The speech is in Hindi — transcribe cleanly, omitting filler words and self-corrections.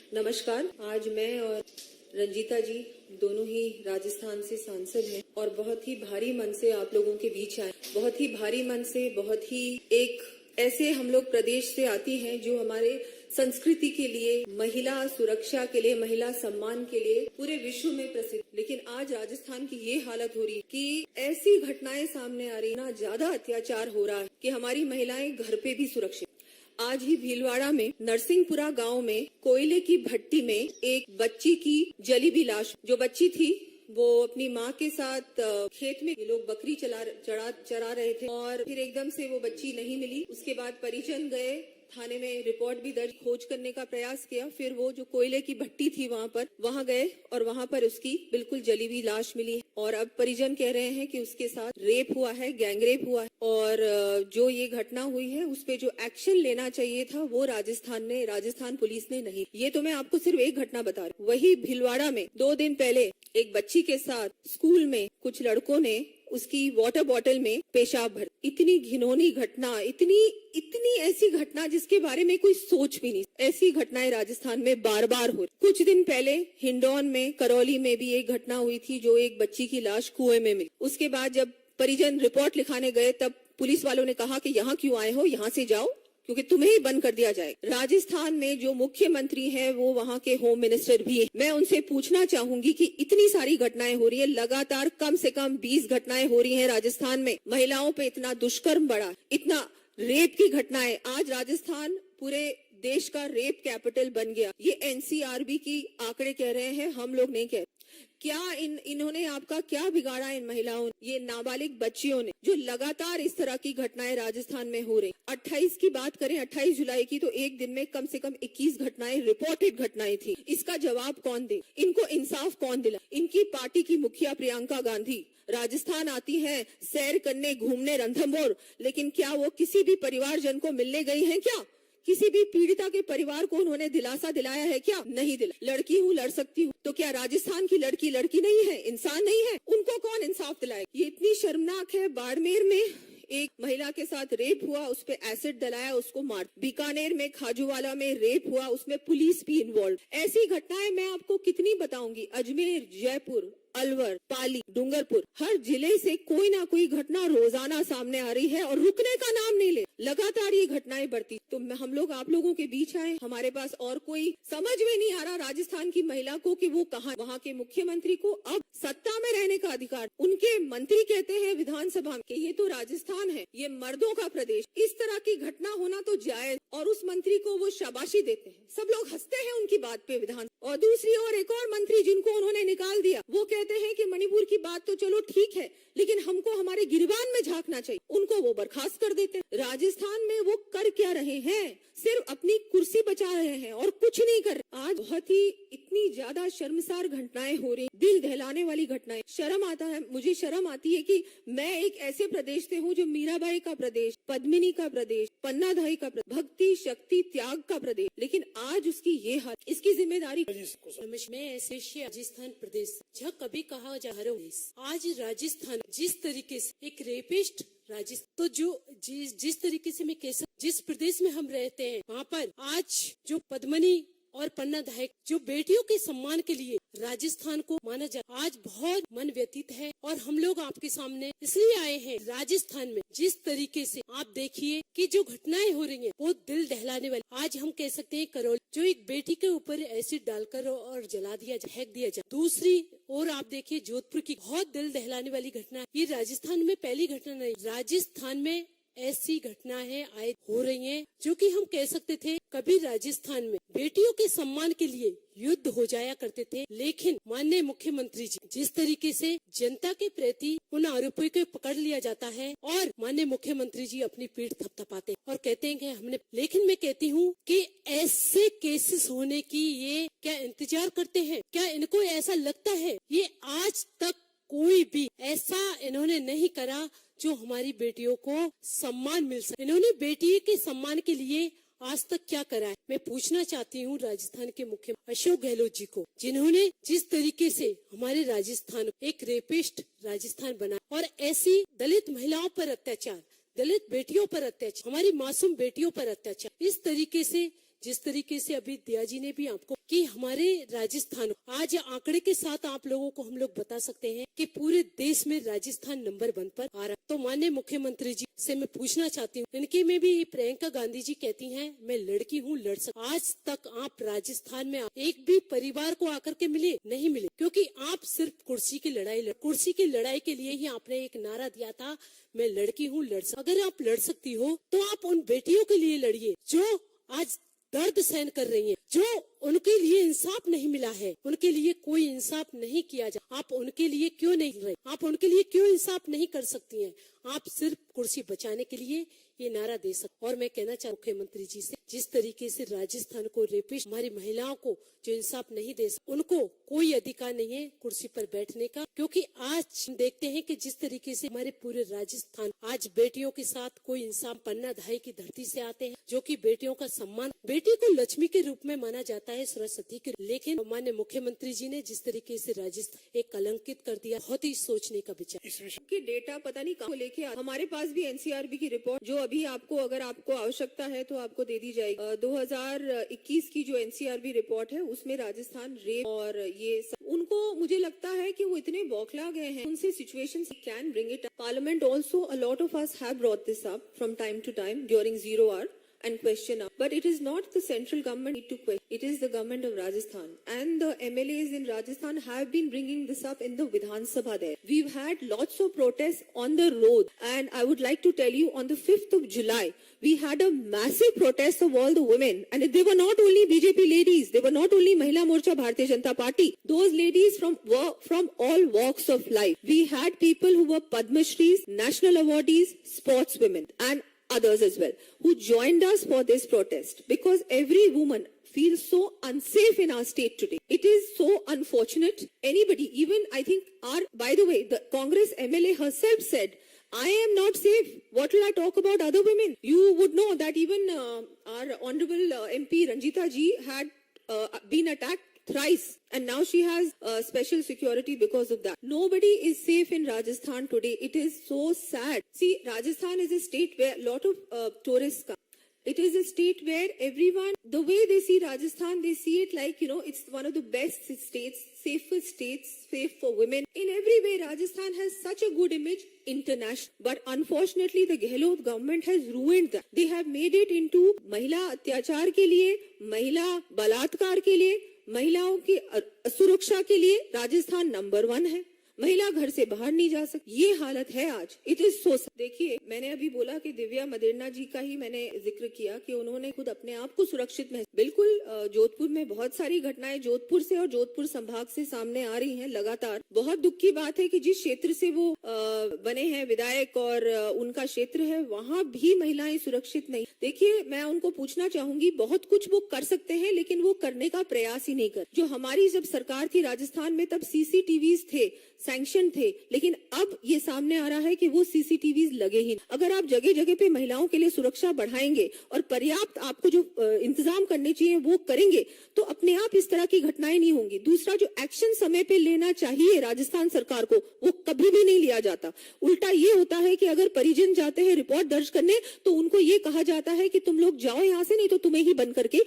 नमस्कार। आज मैं और रंजीता जी दोनों ही राजस्थान से सांसद हैं और बहुत ही भारी मन से आप लोगों के बीच आए। बहुत ही भारी मन से, बहुत ही एक ऐसे हम लोग प्रदेश से आती हैं जो हमारे संस्कृति के लिए, महिला सुरक्षा के लिए, महिला सम्मान के लिए पूरे विश्व में प्रसिद्ध। लेकिन आज राजस्थान की ये हालत हो रही है कि ऐसी घटनाएं सामने आ रही, ना ज्यादा अत्याचार हो रहा है कि हमारी महिलाएं घर पे भी सुरक्षित। आज ही भीलवाड़ा में नरसिंहपुरा गांव में कोयले की भट्टी में एक बच्ची की जली हुई लाश, जो बच्ची थी वो अपनी माँ के साथ खेत में लोग बकरी चरा रहे थे और फिर एकदम से वो बच्ची नहीं मिली। उसके बाद परिजन गए, थाने में रिपोर्ट भी दर्ज, खोज करने का प्रयास किया। फिर वो जो कोयले की भट्टी थी वहाँ गए और वहाँ पर उसकी बिल्कुल जली हुई लाश मिली। और अब परिजन कह रहे हैं कि उसके साथ रेप हुआ है, गैंग रेप हुआ है और जो ये घटना हुई है उस पे जो एक्शन लेना चाहिए था वो राजस्थान पुलिस ने नहीं। ये तो मैं आपको सिर्फ एक घटना बता रही हूँ। वही भीलवाड़ा में 2 दिन पहले एक बच्ची के साथ स्कूल में कुछ लड़कों ने उसकी वाटर बॉटल में पेशाब भर। इतनी घिनौनी घटना, इतनी ऐसी घटना जिसके बारे में कोई सोच भी नहीं। ऐसी घटनाएं राजस्थान में बार बार हो रही। कुछ दिन पहले हिंडौन में, करौली में भी एक घटना हुई थी जो एक बच्ची की लाश कुएं में मिली। उसके बाद जब परिजन रिपोर्ट लिखाने गए तब पुलिस वालों ने कहा कि यहाँ क्यों आए हो, यहाँ से जाओ क्योंकि तुम्हें ही बंद कर दिया जाएगा। राजस्थान में जो मुख्यमंत्री है वो वहाँ के होम मिनिस्टर भी है। मैं उनसे पूछना चाहूंगी कि इतनी सारी घटनाएं हो रही है, लगातार कम से कम 20 घटनाएं हो रही हैं राजस्थान में। महिलाओं पे इतना दुष्कर्म बढ़ा, इतना रेप की घटनाएं। आज राजस्थान पूरे देश का रेप कैपिटल बन गया। ये एनसीआरबी की आंकड़े कह रहे हैं, हम लोग नहीं कह। क्या इन्होंने आपका क्या बिगाड़ा इन महिलाओं ने, ये नाबालिग बच्चियों ने, जो लगातार इस तरह की घटनाएं राजस्थान में हो रही। 28 की बात करें, 28 जुलाई की, तो एक दिन में कम से कम 21 घटनाएं, रिपोर्टेड घटनाएं थी। इसका जवाब कौन दे? इनको इंसाफ कौन दिला? इनकी पार्टी की मुखिया प्रियंका गांधी राजस्थान आती हैं सैर करने, घूमने, रणथंभौर, लेकिन क्या वो किसी भी परिवारजन को मिलने गई हैं? क्या किसी भी पीड़िता के परिवार को उन्होंने दिलासा दिलाया है? क्या नहीं दिला। लड़की हूँ, लड़ सकती हूँ, तो क्या राजस्थान की लड़की नहीं है, इंसान नहीं है? उनको कौन इंसाफ दिलाएगा? ये इतनी शर्मनाक है। बाड़मेर में एक महिला के साथ रेप हुआ, उस पे एसिड डलाया, उसको मार। बीकानेर में, खाजूवाला में रेप हुआ, उसमें पुलिस भी इन्वॉल्व। ऐसी घटनाएं मैं आपको कितनी बताऊंगी। अजमेर, जयपुर, अलवर, पाली, डूंगरपुर, हर जिले से कोई ना कोई घटना रोजाना सामने आ रही है और रुकने का नाम नहीं ले। लगातार ये घटनाएं बढ़ती। तो हम लोग आप लोगों के बीच आए, हमारे पास और कोई समझ में नहीं आ रहा राजस्थान की महिला को कि वो कहाँ। वहाँ के मुख्यमंत्री को अब सत्ता में रहने का अधिकार, उनके मंत्री कहते हैं विधानसभा में कि ये तो राजस्थान है, ये मर्दों का प्रदेश। इस तरह की घटना होना तो जायज, और उस मंत्री को वो शाबाशी देते हैं। सब लोग हंसते हैं उनकी बात पे विधान। और दूसरी ओर एक और मंत्री जिनको उन्होंने निकाल दिया, वो कहते हैं कि मणिपुर की बात तो चलो ठीक है, लेकिन हमको हमारे गिरबान में झांकना चाहिए। उनको वो बर्खास्त कर देते हैं। राजस्थान में वो कर क्या रहे हैं? सिर्फ अपनी कुर्सी बचा रहे हैं और कुछ नहीं कर रहे। आज बहुत ही इतनी ज्यादा शर्मसार घटनाएं हो रही, दिल दहलाने वाली घटनाएं। शर्म आता है, मुझे शर्म आती है कि मैं एक ऐसे प्रदेश से हूँ जो मीराबाई का प्रदेश, पद्मिनी का प्रदेश, पन्नाधाई का प्रदेश, भक्ति, शक्ति, त्याग का प्रदेश, लेकिन आज उसकी ये हाल। इसकी जिम्मेदारी मैं ऐसे राजस्थान प्रदेश जहाँ कभी कहा जा रहा हूँ, आज राजस्थान जिस तरीके से एक रेपिस्ट राजस्थान, तो जो जिस तरीके से मैं कह सकती, जिस प्रदेश में हम रहते हैं वहाँ पर आज जो पद्मिनी और पन्ना धायक जो बेटियों के सम्मान के लिए राजस्थान को माना जाता, आज बहुत मन व्यतीत है। और हम लोग आपके सामने इसलिए आए हैं। राजस्थान में जिस तरीके से आप देखिए कि जो घटनाएं हो रही हैं वो दिल दहलाने वाली। आज हम कह सकते हैं करौली, जो एक बेटी के ऊपर एसिड डालकर और जला दिया, फेंक दिया जाए। दूसरी और आप देखिए जोधपुर की बहुत दिल दहलाने वाली घटना। ये राजस्थान में पहली घटना नहीं, राजस्थान में ऐसी घटनाएं आए हो रही हैं जो कि हम कह सकते थे कभी राजस्थान में बेटियों के सम्मान के लिए युद्ध हो जाया करते थे। लेकिन माननीय मुख्यमंत्री जी जिस तरीके से जनता के प्रति उन आरोपियों को पकड़ लिया जाता है और माननीय मुख्यमंत्री जी अपनी पीठ थपथपाते और कहते हैं कि हमने, लेकिन मैं कहती हूँ कि ऐसे केसेस होने की ये क्या इंतजार करते हैं? क्या इनको ऐसा लगता है? ये आज तक कोई भी ऐसा इन्होंने नहीं करा जो हमारी बेटियों को सम्मान मिल सके। इन्होंने बेटी के सम्मान के लिए आज तक क्या करा है? मैं पूछना चाहती हूँ राजस्थान के मुख्यमंत्री अशोक गहलोत जी को, जिन्होंने जिस तरीके से हमारे राजस्थान एक रेपिस्ट राजस्थान बना और ऐसी दलित महिलाओं पर अत्याचार, दलित बेटियों पर अत्याचार, हमारी मासूम बेटियों पर अत्याचार, इस तरीके से जिस तरिके से अभी दिया जी ने भी आपको कि हमारे राजस्थान आज आंकड़े के साथ आप लोगों को हम लोग बता सकते हैं कि पूरे देश में राजस्थान नंबर 1 पर आ रहा। तो माननीय मुख्यमंत्री जी से मैं पूछना चाहती हूँ, इनकी में भी प्रियंका गांधी जी कहती हैं मैं लड़की हूँ, लड़ सकती। आज तक आप राजस्थान में एक भी परिवार को आकर के मिले नहीं मिले, क्योंकि आप सिर्फ कुर्सी की लड़ाई के लिए ही आपने एक नारा दिया था, मैं लड़की हूँ, लड़ सकती। अगर आप लड़ सकती हो तो आप उन बेटियों के लिए लड़िए जो आज दर्द सहन कर रही हैं, जो उनके लिए इंसाफ नहीं मिला है, उनके लिए कोई इंसाफ नहीं किया जा। आप उनके लिए क्यों नहीं रहे, आप उनके लिए क्यों इंसाफ नहीं कर सकती हैं? आप सिर्फ कुर्सी बचाने के लिए ये नारा दे सकते। और मैं कहना चाहूँ मुख्यमंत्री जी से, जिस तरीके से राजस्थान को रेपिस्ट हमारी महिलाओं को जो इंसाफ नहीं दे सकते, उनको कोई अधिकार नहीं है कुर्सी पर बैठने का, क्योंकि आज हम देखते हैं कि जिस तरीके से हमारे पूरे राजस्थान आज बेटियों के साथ कोई इंसाफ पन्ना धाई की धरती से आते हैं, जो कि बेटियों का सम्मान, बेटी को लक्ष्मी के रूप में माना जाता है, सरस्वती के। लेकिन माननीय मुख्यमंत्री जी ने जिस तरीके से राजस्थान एक कलंकित कर दिया, बहुत ही सोचने का विचार। इस विषय की डेटा पता नहीं कहाँ लेके हमारे पास भी एनसीआरबी की रिपोर्ट जो अभी आपको अगर आपको आवश्यकता है तो आपको दे दी जाएगी। 2021 की जो एनसीआरबी रिपोर्ट है उसमें राजस्थान रेप और ये उनको मुझे लगता है कि वो इतने बौखला गए हैं उनसे situation can bring it. Parliament also a lot of us have brought this up from time to time during 0 hour and question up. But it is not the central government need to question. It is the government of Rajasthan. And the MLAs in Rajasthan have been bringing this up in the Vidhan Sabha there. We've had lots of protests on the road. And I would like to tell you, on the 5th of July, we had a massive protest of all the women. And they were not only BJP ladies. They were not only Mahila Morcha Bharatiya Janata Party. Those ladies were from all walks of life. We had people who were Padma Shris, national awardees, sportswomen, and others as well, who joined us for this protest, because every woman feels so unsafe in our state today. It is so unfortunate. Anybody, even I think by the way, the Congress MLA herself said, I am not safe. What will I talk about other women? You would know that even our Honorable MP Ranjita ji had been attacked thrice, and now she has special security because of that. Nobody is safe in Rajasthan today. It is so sad. See, Rajasthan is a state where a lot of tourists come. It is a state where everyone, the way they see Rajasthan, they see it like, it's one of the best states, safest states, safe for women. In every way, Rajasthan has such a good image international. But unfortunately, the Gehlot government has ruined that. They have made it into Mahila Atyachar ke liye, Mahila Balatkar ke liye, महिलाओं की सुरक्षा के लिए राजस्थान नंबर 1 है। महिला घर से बाहर नहीं जा सकती, ये हालत है आज। It is so. देखिए, मैंने अभी बोला कि दिव्या मदेरना जी का ही मैंने जिक्र किया कि उन्होंने खुद अपने आप को सुरक्षित महसूस। बिल्कुल, जोधपुर में बहुत सारी घटनाएं जोधपुर से और जोधपुर संभाग से सामने आ रही हैं लगातार। बहुत दुख की बात है कि जिस क्षेत्र से वो बने हैं विधायक और उनका क्षेत्र है, वहाँ भी महिलाएं सुरक्षित नहीं। देखिए, मैं उनको पूछना चाहूंगी, बहुत कुछ वो कर सकते हैं लेकिन वो करने का प्रयास ही नहीं कर। जो हमारी जब सरकार थी राजस्थान में, तब सीसीटीवीज थे, सैंक्शन थे, लेकिन अब ये सामने आ रहा है कि वो सीसीटीवीज लगे ही। अगर आप जगह जगह पे महिलाओं के लिए सुरक्षा बढ़ाएंगे और पर्याप्त आपको जो इंतजाम करने चाहिए वो करेंगे, तो अपने आप इस तरह की घटनाएं नहीं होंगी। दूसरा, जो एक्शन समय पे लेना चाहिए राजस्थान सरकार को, वो कभी भी नहीं लिया जाता। उल्टा ये होता है कि अगर परिजन जाते हैं रिपोर्ट दर्ज करने, तो उनको ये कहा जाता है कि तुम लोग जाओ यहाँ से, नहीं तो तुम्हें ही बंद करके